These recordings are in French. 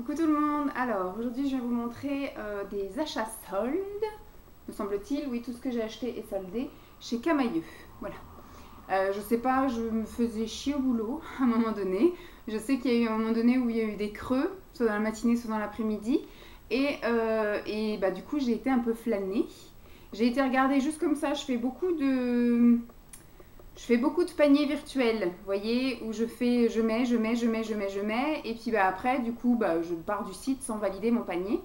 Coucou tout le monde. Alors aujourd'hui je vais vous montrer des achats soldes, me semble-t-il. Oui, tout ce que j'ai acheté est soldé chez Camaïeu. Voilà. Je sais pas, je me faisais chier au boulot à un moment donné. Je sais qu'il y a eu un moment donné où il y a eu des creux, soit dans la matinée, soit dans l'après-midi. Et bah, du coup j'ai été un peu flânée. J'ai été regarder juste comme ça, je fais beaucoup de paniers virtuels, vous voyez, où je mets, et puis bah, après, du coup, bah, je pars du site sans valider mon panier.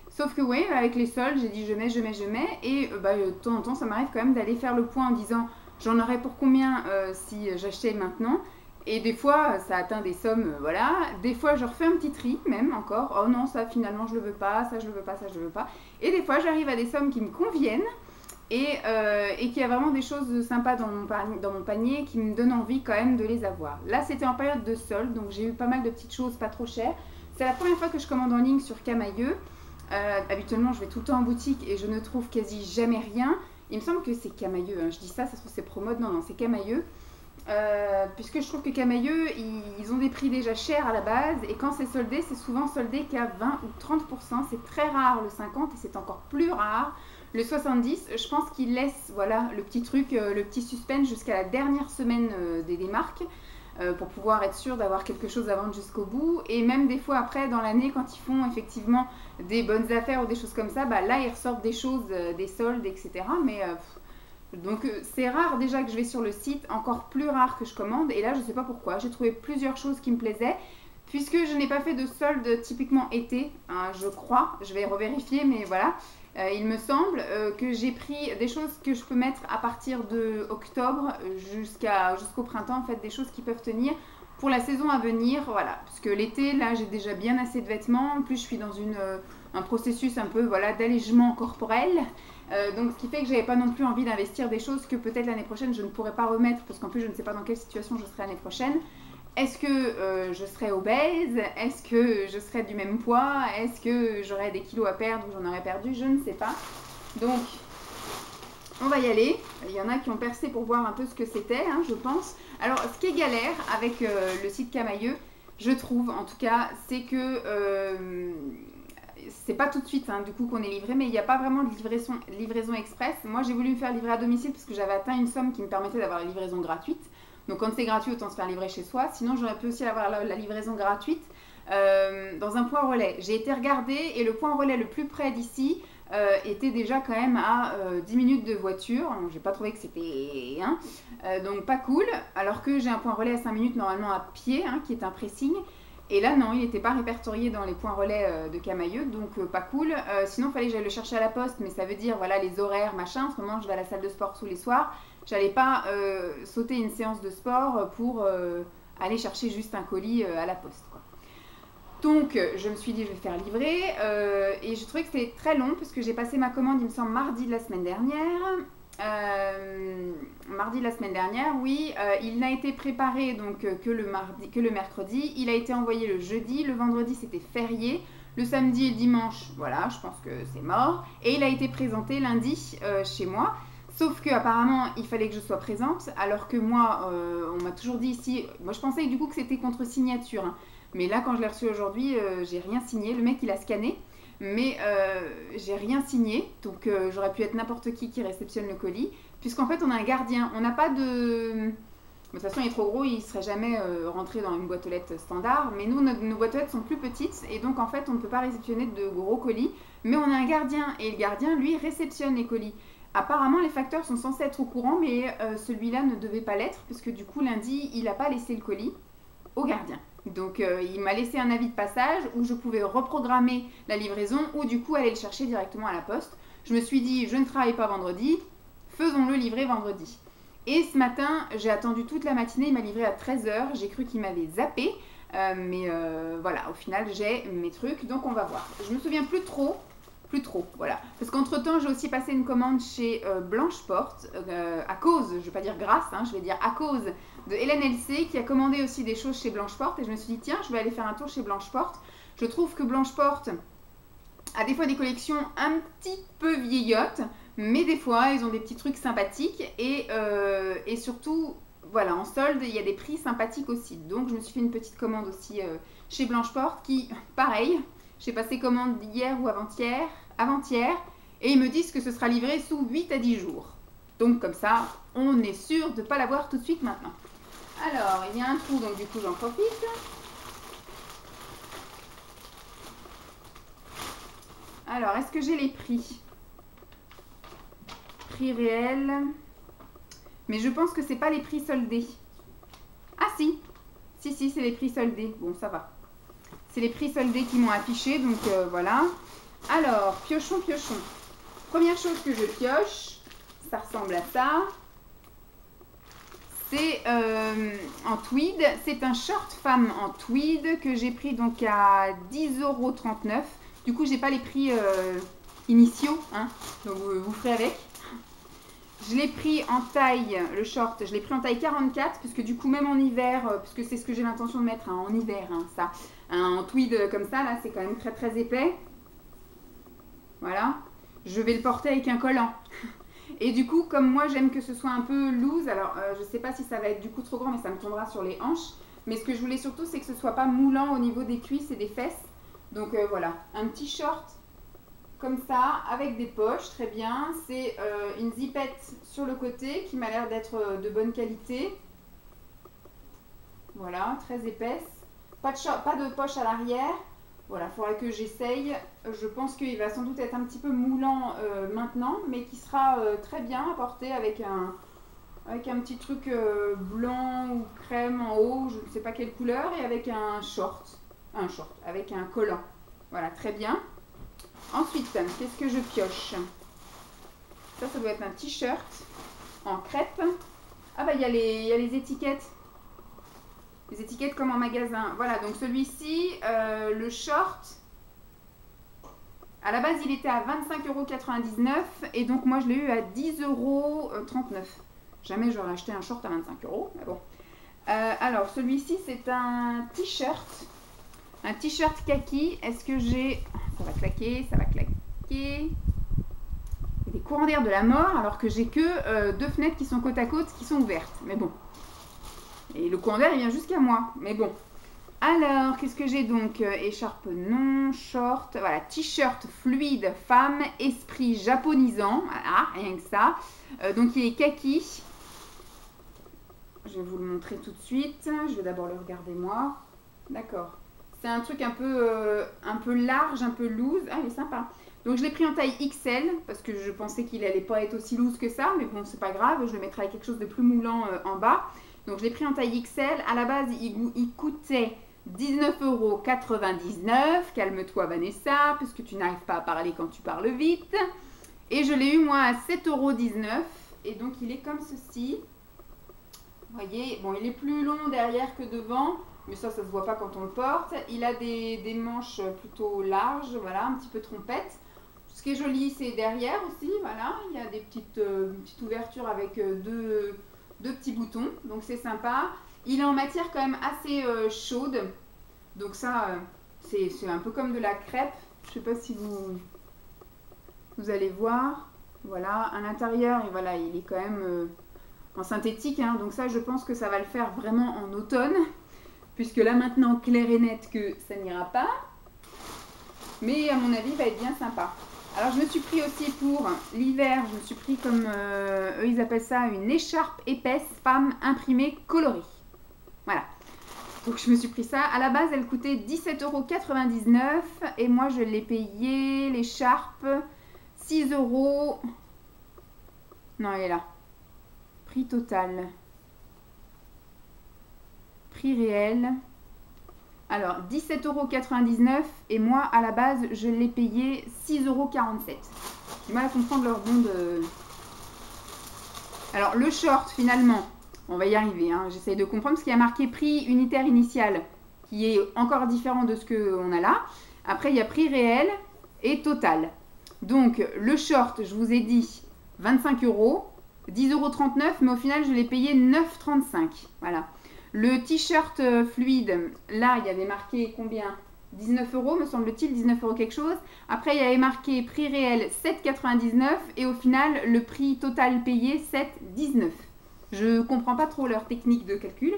Sauf que oui, avec les soldes, j'ai dit je mets, et bah, de temps en temps, ça m'arrive quand même d'aller faire le point en disant j'en aurais pour combien si j'achetais maintenant. Et des fois, ça atteint des sommes, voilà. Des fois, je refais un petit tri, même encore. Oh non, ça finalement, je le veux pas, ça je le veux pas, ça je le veux pas. Et des fois, j'arrive à des sommes qui me conviennent et qu'il y a vraiment des choses sympas dans mon panier qui me donnent envie quand même de les avoir. Là, c'était en période de solde, donc j'ai eu pas mal de petites choses pas trop chères. C'est la première fois que je commande en ligne sur Camaïeu. Habituellement, je vais tout le temps en boutique et je ne trouve quasi jamais rien. Il me semble que c'est Camaïeu, hein. Je dis ça se trouve c'est Promode, non, c'est Camaïeu. Puisque je trouve que Camaïeu, ils ont des prix déjà chers à la base, et quand c'est soldé, c'est souvent soldé qu'à 20 ou 30%. C'est très rare le 50 et c'est encore plus rare le 70. Je pense qu'ils laissent voilà, le petit truc, le petit suspense jusqu'à la dernière semaine des marques, pour pouvoir être sûr d'avoir quelque chose à vendre jusqu'au bout. Et même des fois après dans l'année, quand ils font effectivement des bonnes affaires ou des choses comme ça, bah là ils ressortent des choses, des soldes, etc. Mais donc c'est rare déjà que je vais sur le site, encore plus rare que je commande. Et là je sais pas pourquoi, j'ai trouvé plusieurs choses qui me plaisaient. Puisque je n'ai pas fait de solde typiquement été, hein, je crois, je vais revérifier, mais voilà. Il me semble que j'ai pris des choses que je peux mettre à partir de octobre jusqu'au printemps, en fait, des choses qui peuvent tenir pour la saison à venir, voilà. Parce que l'été, là, j'ai déjà bien assez de vêtements. En plus, je suis dans un processus un peu voilà, d'allègement corporel. Donc, ce qui fait que j'avais pas non plus envie d'investir des choses que peut-être l'année prochaine je ne pourrais pas remettre, parce qu'en plus, je ne sais pas dans quelle situation je serai l'année prochaine. Est-ce que je serai obèse? Est-ce que je serai du même poids? Est-ce que j'aurai des kilos à perdre ou j'en aurai perdu? Je ne sais pas. Donc, on va y aller. Il y en a qui ont percé pour voir un peu ce que c'était, hein, je pense. Alors, ce qui est galère avec le site Camaïeu, je trouve en tout cas, c'est que c'est pas tout de suite hein, du coup qu'on est livré, mais il n'y a pas vraiment de livraison express. Moi, j'ai voulu me faire livrer à domicile parce que j'avais atteint une somme qui me permettait d'avoir la livraison gratuite. Donc quand c'est gratuit, autant se faire livrer chez soi. Sinon, j'aurais pu aussi avoir la livraison gratuite dans un point relais. J'ai été regarder et le point relais le plus près d'ici était déjà quand même à 10 minutes de voiture. Donc j'ai pas trouvé que c'était... Hein, donc pas cool. Alors que j'ai un point relais à 5 minutes normalement à pied, hein, qui est un pressing. Et là, non, il n'était pas répertorié dans les points relais de Camaïeu, donc pas cool. Sinon, il fallait que j'aille le chercher à la poste, mais ça veut dire, voilà, les horaires, machin. En ce moment, je vais à la salle de sport tous les soirs. J'allais pas sauter une séance de sport pour aller chercher juste un colis à la poste, quoi. Donc, je me suis dit, je vais faire livrer. Et je trouvais que c'était très long, parce que j'ai passé ma commande, il me semble, mardi de la semaine dernière. Mardi de la semaine dernière, oui. Il n'a été préparé donc que le mercredi. Il a été envoyé le jeudi. Le vendredi, c'était férié. Le samedi et le dimanche, voilà, je pense que c'est mort. Et il a été présenté lundi chez moi. Sauf que apparemment, il fallait que je sois présente, alors que moi, on m'a toujours dit ici... Moi, je pensais du coup que c'était contre signature. Hein. Mais là, quand je l'ai reçu aujourd'hui, j'ai rien signé. Le mec, il a scanné. Mais j'ai rien signé, donc j'aurais pu être n'importe qui réceptionne le colis, puisqu'en fait on a un gardien, on n'a pas de... De toute façon il est trop gros, il ne serait jamais rentré dans une boîte aux lettres standard, mais nous nos boîtes aux lettres sont plus petites, et donc en fait on ne peut pas réceptionner de gros colis, mais on a un gardien, et le gardien lui réceptionne les colis. Apparemment les facteurs sont censés être au courant, mais celui-là ne devait pas l'être, parce que du coup lundi il n'a pas laissé le colis au gardien. Donc il m'a laissé un avis de passage où je pouvais reprogrammer la livraison ou du coup aller le chercher directement à la poste. Je me suis dit, je ne travaille pas vendredi, faisons-le livrer vendredi. Et ce matin, j'ai attendu toute la matinée, il m'a livré à 13h, j'ai cru qu'il m'avait zappé, mais voilà, au final j'ai mes trucs, donc on va voir. Je me souviens plus trop, voilà. Parce qu'entre temps, j'ai aussi passé une commande chez Blanche Porte, à cause, je ne vais pas dire grâce, hein, je vais dire à cause de Hélène LC, qui a commandé aussi des choses chez Blanche Porte. Et je me suis dit, tiens, je vais aller faire un tour chez Blanche Porte. Je trouve que Blanche Porte a des fois des collections un petit peu vieillottes, mais des fois, ils ont des petits trucs sympathiques. Et surtout, voilà, en solde, il y a des prix sympathiques aussi. Donc, je me suis fait une petite commande aussi chez Blanche-Porte qui, pareil, j'ai passé commande hier ou avant-hier, et ils me disent que ce sera livré sous 8 à 10 jours. Donc, comme ça, on est sûr de ne pas l'avoir tout de suite maintenant. Alors, il y a un trou, donc du coup, j'en profite. Alors, est-ce que j'ai les prix? Prix réel. Mais je pense que c'est pas les prix soldés. Ah si. Si, c'est les prix soldés. Bon, ça va. C'est les prix soldés qui m'ont affiché, donc voilà. Alors, piochons. Première chose que je pioche, ça ressemble à ça. C'est en tweed. C'est un short femme en tweed que j'ai pris donc à 10,39 €. Du coup, j'ai pas les prix initiaux, hein, donc vous ferez avec. Je l'ai pris en taille, le short, je l'ai pris en taille 44, puisque du coup, même en hiver, puisque c'est ce que j'ai l'intention de mettre en hiver, hein, ça. En tweed comme ça, là, c'est quand même très épais. Voilà. Je vais le porter avec un collant. Et du coup, comme moi, j'aime que ce soit un peu loose, alors je sais pas si ça va être du coup trop grand, mais ça me tombera sur les hanches. Mais ce que je voulais surtout, c'est que ce soit pas moulant au niveau des cuisses et des fesses. Donc voilà, un petit short comme ça, avec des poches, très bien. C'est une zippette sur le côté qui m'a l'air d'être de bonne qualité. Voilà, très épaisse. Pas de poche à l'arrière. Voilà, il faudra que j'essaye. Je pense qu'il va sans doute être un petit peu moulant maintenant, mais qui sera très bien à porter avec un petit truc blanc ou crème en haut, je ne sais pas quelle couleur, et avec un short, avec un collant. Voilà, très bien. Ensuite, qu'est-ce que je pioche? Ça doit être un t-shirt en crêpe. Ah bah il y a les étiquettes. Les étiquettes comme en magasin. Voilà, donc celui-ci, le short, à la base il était à 25,99 € et donc moi je l'ai eu à 10,39 €. Jamais j'aurais acheté un short à 25 €, mais bon. Alors celui-ci c'est un t-shirt. Un t-shirt kaki. Est-ce que j'ai... Ça va claquer. Il y a des courants d'air de la mort alors que j'ai que deux fenêtres qui sont côte à côte qui sont ouvertes. Mais bon. Et le courant d'air il vient jusqu'à moi. Mais bon. Alors, qu'est-ce que j'ai donc? Écharpe non, short. Voilà, t-shirt fluide femme, esprit japonisant. Voilà, rien que ça. Donc il est kaki. Je vais vous le montrer tout de suite. Je vais d'abord le regarder moi. D'accord. C'est un truc un peu large, un peu loose. Ah, il est sympa. Donc je l'ai pris en taille XL parce que je pensais qu'il allait pas être aussi loose que ça. Mais bon, c'est pas grave. Je le mettrai avec quelque chose de plus moulant en bas. Donc je l'ai pris en taille XL. À la base, il coûtait 19,99 €. Calme-toi Vanessa, puisque tu n'arrives pas à parler quand tu parles vite. Et je l'ai eu moi à 7,19 €. Et donc il est comme ceci. Vous voyez, bon, il est plus long derrière que devant. Mais ça se voit pas quand on le porte. Il a des manches plutôt larges, voilà, un petit peu trompette. Ce qui est joli, c'est derrière aussi, voilà. Il y a des petites ouvertures avec deux petits boutons, donc c'est sympa. Il est en matière quand même assez chaude. Donc ça, c'est un peu comme de la crêpe. Je sais pas si vous allez voir. Voilà, à l'intérieur, et voilà, il est quand même en synthétique. Hein, donc ça, je pense que ça va le faire vraiment en automne. Puisque là maintenant, clair et net que ça n'ira pas. Mais à mon avis, il va être bien sympa. Alors je me suis pris aussi pour l'hiver, je me suis pris comme eux ils appellent ça une écharpe épaisse femme imprimée colorée. Voilà. Donc je me suis pris ça. À la base, elle coûtait 17,99 € et moi je l'ai payé l'écharpe 6 €. Non, elle est là. Prix total. Prix réel. Alors 17,99 € et moi à la base je l'ai payé 6,47 €. J'ai du mal à comprendre leur bon de... Alors le short finalement, on va y arriver, hein, j'essaye de comprendre parce qu'il y a marqué prix unitaire initial qui est encore différent de ce qu'on a là. Après il y a prix réel et total. Donc le short, je vous ai dit 25 €, 10,39 € mais au final je l'ai payé 9,35 €. Voilà. Le t-shirt fluide, là, il y avait marqué combien? 19 € me semble-t-il, 19 € quelque chose. Après, il y avait marqué prix réel 7,99 € et au final, le prix total payé 7,19 €. Je comprends pas trop leur technique de calcul.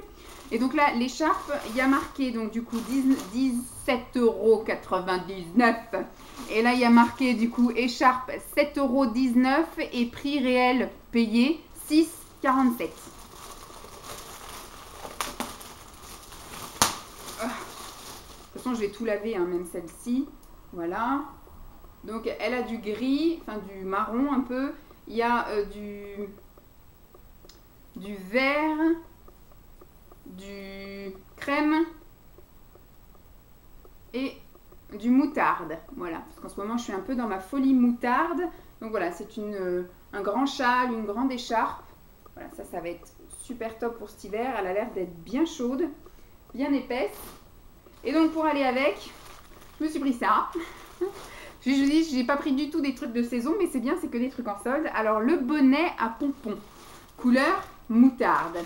Et donc là, l'écharpe, il y a marqué donc du coup 17,99 €. Et là, il y a marqué du coup écharpe 7,19 € et prix réel payé 6,47 €. De toute façon, je vais tout laver, hein, même celle-ci. Voilà. Donc, elle a du gris, enfin du marron un peu. Il y a du vert, du crème et du moutarde. Voilà, parce qu'en ce moment, je suis un peu dans ma folie moutarde. Donc voilà, c'est un grand châle, une grande écharpe. Voilà, ça va être super top pour cet hiver. Elle a l'air d'être bien chaude, bien épaisse. Et donc, pour aller avec, je me suis pris ça. Je vous dis, j'ai pas pris du tout des trucs de saison, mais c'est bien, c'est que des trucs en solde. Alors, le bonnet à pompons, couleur moutarde,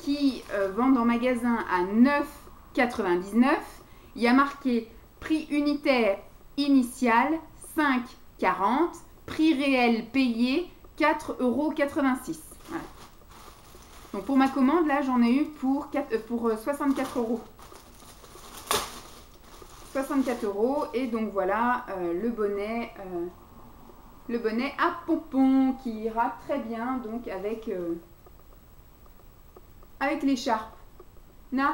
qui vendent en magasin à 9,99 €. Il y a marqué prix unitaire initial 5,40 €, prix réel payé 4,86 €. Voilà. Donc, pour ma commande, là, j'en ai eu pour 64 €. 64 € et donc voilà le bonnet à pompons qui ira très bien donc avec l'écharpe. Bon,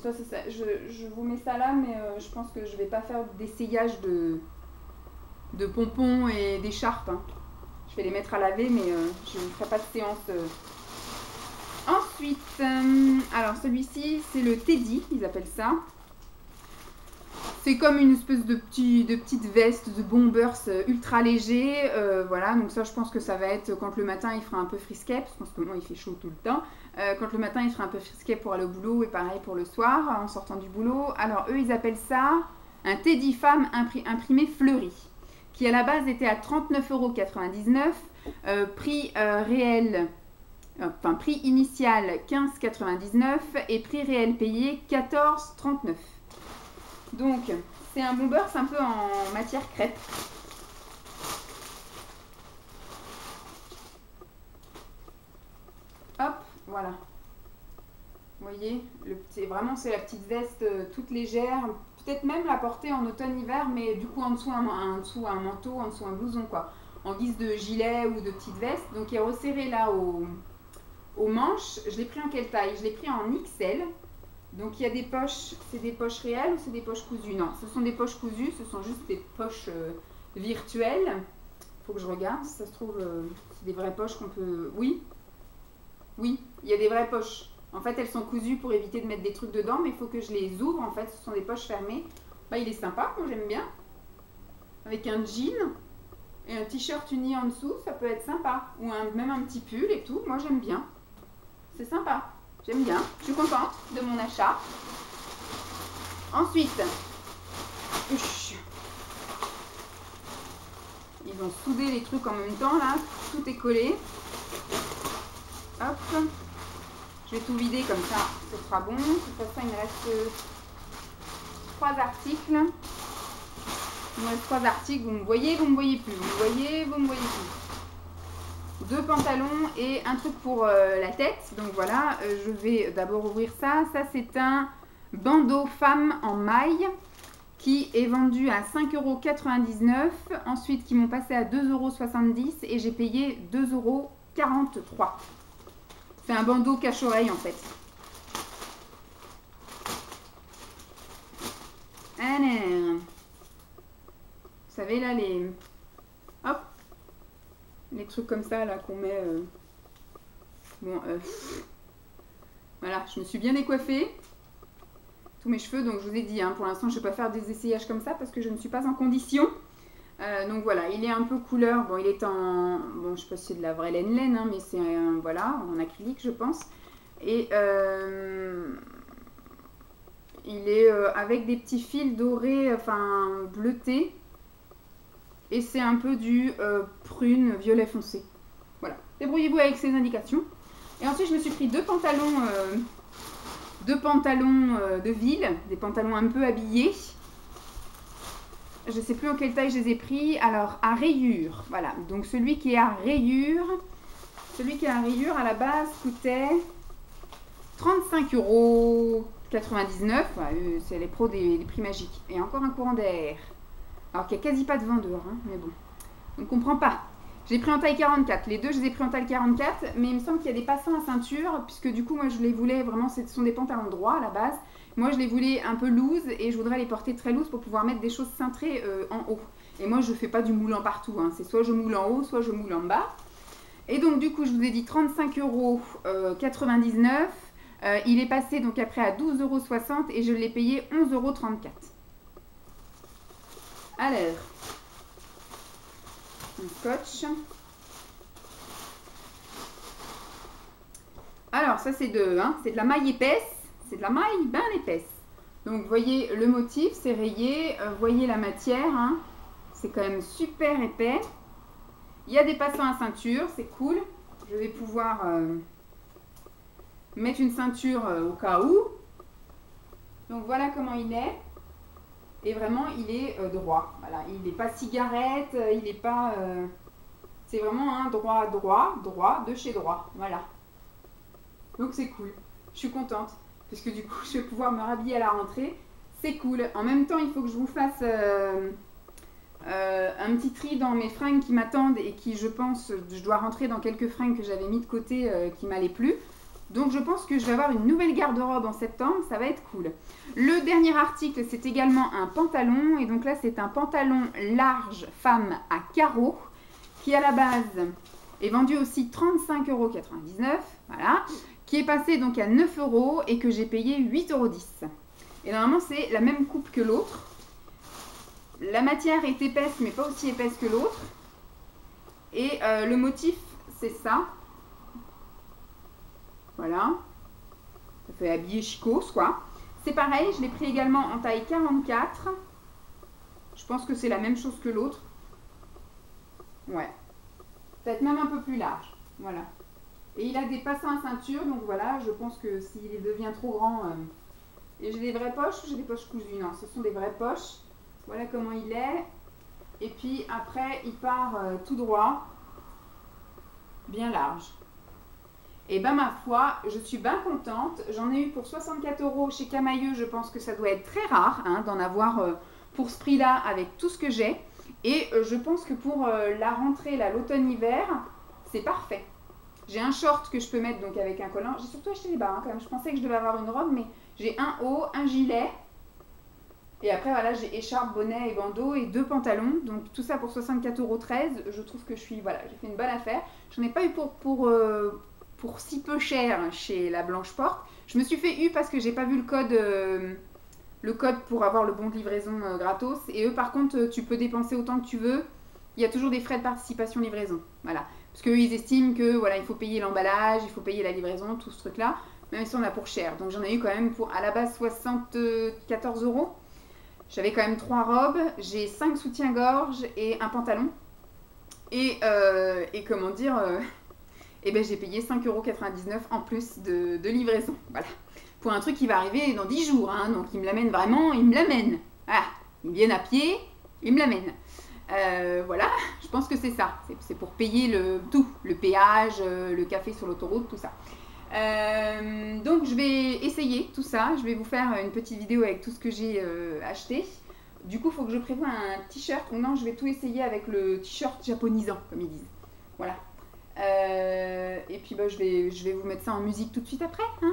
ça c'est ça, je vous mets ça là, mais je pense que je vais pas faire d'essayage de pompons et d'écharpe, hein. Je vais les mettre à laver, mais je ne ferai pas de séance. Ensuite, alors celui-ci c'est le Teddy, ils appellent ça. C'est comme une espèce de petite veste de bombers ultra léger. Voilà, donc ça je pense que ça va être quand le matin il fera un peu frisquet, parce qu'en ce moment il fait chaud tout le temps. Quand le matin il fera un peu frisquet pour aller au boulot et pareil pour le soir en sortant du boulot. Alors eux ils appellent ça un Teddy femme imprimé fleuri, qui à la base était à 39,99 €, prix réel, enfin prix initial 15,99 € et prix réel payé 14,39 €. Donc, c'est un bombers un peu en matière crêpe. Hop, voilà. Vous voyez, c'est la petite veste toute légère. Peut-être même la porter en automne-hiver, mais du coup en dessous un manteau, en dessous un blouson, quoi. En guise de gilet ou de petite veste. Donc, il est resserré là aux manches. Je l'ai pris en quelle taille? Je l'ai pris en XL. Donc il y a des poches, c'est des poches réelles ou c'est des poches cousues? Non, ce sont des poches cousues, ce sont juste des poches virtuelles. Il faut que je regarde, si ça se trouve, c'est des vraies poches qu'on peut... Oui, il y a des vraies poches. En fait, elles sont cousues pour éviter de mettre des trucs dedans, mais il faut que je les ouvre. En fait, ce sont des poches fermées. Bah, il est sympa, moi j'aime bien. Avec un jean et un t-shirt uni en dessous, ça peut être sympa. Ou même un petit pull et tout, moi j'aime bien. C'est sympa. J'aime bien, je suis contente de mon achat. Ensuite, ils ont soudé les trucs en même temps là, tout est collé. Hop, je vais tout vider comme ça, ce sera bon. De toute façon, il me reste 3 articles. Il me reste 3 articles, vous me voyez plus. Vous me voyez plus. 2 pantalons et un truc pour la tête. Donc voilà, je vais d'abord ouvrir ça. Ça, c'est un bandeau femme en maille qui est vendu à 5,99 €. Ensuite, qui m'ont passé à 2,70 € et j'ai payé 2,43 €. C'est un bandeau cache-oreille en fait. Alors, vous savez là, hop, les trucs comme ça là qu'on met. Voilà, je me suis bien décoiffée. Tous mes cheveux, donc je vous ai dit, hein, pour l'instant je ne vais pas faire des essayages comme ça parce que je ne suis pas en condition. Donc voilà, il est un peu couleur, bon il est en, bon je sais pas si c'est de la vraie laine, hein, mais c'est voilà, en acrylique je pense. Et il est avec des petits fils dorés, enfin bleutés. Et c'est un peu du prune violet foncé. Voilà, débrouillez-vous avec ces indications. Et ensuite je me suis pris 2 pantalons de ville, des pantalons un peu habillés. Je ne sais plus en quelle taille je les ai pris. Alors, à rayures, voilà. Donc, celui qui est à rayures, Celui qui a la rayure à la base coûtait 35,99 €. Ouais, c'est les pros des prix magiques. Et encore un courant d'air. Alors qu'il n'y a quasi pas de vendeur, hein, mais bon. On ne comprend pas. J'ai pris en taille 44. Les deux, je les ai pris en taille 44. Mais il me semble qu'il y a des passants à ceinture. Puisque du coup, moi, je les voulais vraiment. Ce sont des pantalons droits à la base. Moi, je les voulais un peu loose. Et je voudrais les porter très loose pour pouvoir mettre des choses cintrées en haut. Et moi, je ne fais pas du moulant partout. Hein. C'est soit je moule en haut, soit je moule en bas. Et donc, du coup, je vous ai dit 35,99 €. Il est passé donc après à 12,60 € et je l'ai payé 11,34 €. Alors, un scotch. Alors, ça c'est c'est de la maille épaisse. C'est de la maille bien épaisse. Donc, vous voyez le motif, c'est rayé. Vous voyez la matière. Hein. C'est quand même super épais. Il y a des passants à ceinture, c'est cool. Je vais pouvoir mettre une ceinture au cas où. Donc, voilà comment il est. Et vraiment, il est droit. Voilà, il n'est pas cigarette, il n'est pas... c'est vraiment un droit de chez droit. Voilà. Donc, c'est cool. Je suis contente. Parce que du coup, je vais pouvoir me rhabiller à la rentrée. C'est cool. En même temps, il faut que je vous fasse un petit tri dans mes fringues qui m'attendent et qui, je pense, je dois rentrer dans quelques fringues que j'avais mis de côté qui m'allaient plus. Donc je pense que je vais avoir une nouvelle garde-robe en septembre, ça va être cool. Le dernier article, c'est également un pantalon. Et donc là, c'est un pantalon large femme à carreaux qui à la base est vendu aussi 35,99 €. Voilà. Qui est passé donc à 9 € et que j'ai payé 8,10 €. Et normalement, c'est la même coupe que l'autre. La matière est épaisse, mais pas aussi épaisse que l'autre. Et le motif, c'est ça. Voilà, ça fait habiller chicos quoi. C'est pareil, je l'ai pris également en taille 44. Je pense que c'est la même chose que l'autre. Ouais, peut-être même un peu plus large. Voilà. Et il a des passants à ceinture, donc voilà, je pense que s'il devient trop grand... Et j'ai des vraies poches ou j'ai des poches cousues? Non, ce sont des vraies poches. Voilà comment il est. Et puis après, il part tout droit, bien large. Et ben ma foi, je suis bien contente. J'en ai eu pour 64 € chez Camailleux. Je pense que ça doit être très rare hein, d'en avoir pour ce prix-là avec tout ce que j'ai. Et je pense que pour la rentrée, l'automne-hiver, c'est parfait. J'ai un short que je peux mettre donc avec un collant. J'ai surtout acheté les bas hein, quand même. Je pensais que je devais avoir une robe, mais j'ai un haut, un gilet. Et après, voilà, j'ai écharpe, bonnet et bandeau et 2 pantalons. Donc tout ça pour 64,13 €. Je trouve que j'ai fait une bonne affaire. J'en ai pas eu pour si peu cher chez la Blanche Porte. Je me suis fait parce que j'ai pas vu le code pour avoir le bon de livraison gratos. Et eux, par contre, tu peux dépenser autant que tu veux. Il y a toujours des frais de participation livraison. Voilà. Parce qu'eux, ils estiment que voilà, il faut payer l'emballage, il faut payer la livraison, tout ce truc-là. Même si on a pour cher. Donc j'en ai eu quand même pour à la base 74 €. J'avais quand même 3 robes. J'ai 5 soutiens-gorge et un pantalon. Et comment dire... et ben j'ai payé 5,99 € en plus de livraison. Voilà. Pour un truc qui va arriver dans 10 jours. Hein, donc il me l'amène vraiment, il me l'amène. Voilà. Ils viennent à pied, il me l'amène. Voilà, je pense que c'est ça. C'est pour payer tout. Le péage, le café sur l'autoroute, tout ça. Donc je vais essayer tout ça. Je vais vous faire une petite vidéo avec tout ce que j'ai acheté. Du coup, il faut que je prévoie un t-shirt. Ou non, je vais tout essayer avec le t-shirt japonisant, comme ils disent. Voilà. Et puis je vais vous mettre ça en musique tout de suite après. Hein.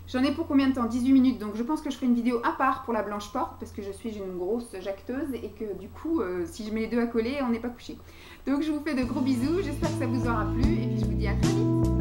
J'en ai pour combien de temps? 18 minutes. Donc je pense que je ferai une vidéo à part pour la Blanche Porte parce que je suis une grosse jacteuse et que du coup, si je mets les deux à coller, on n'est pas couché. Donc je vous fais de gros bisous. J'espère que ça vous aura plu et puis je vous dis à très vite.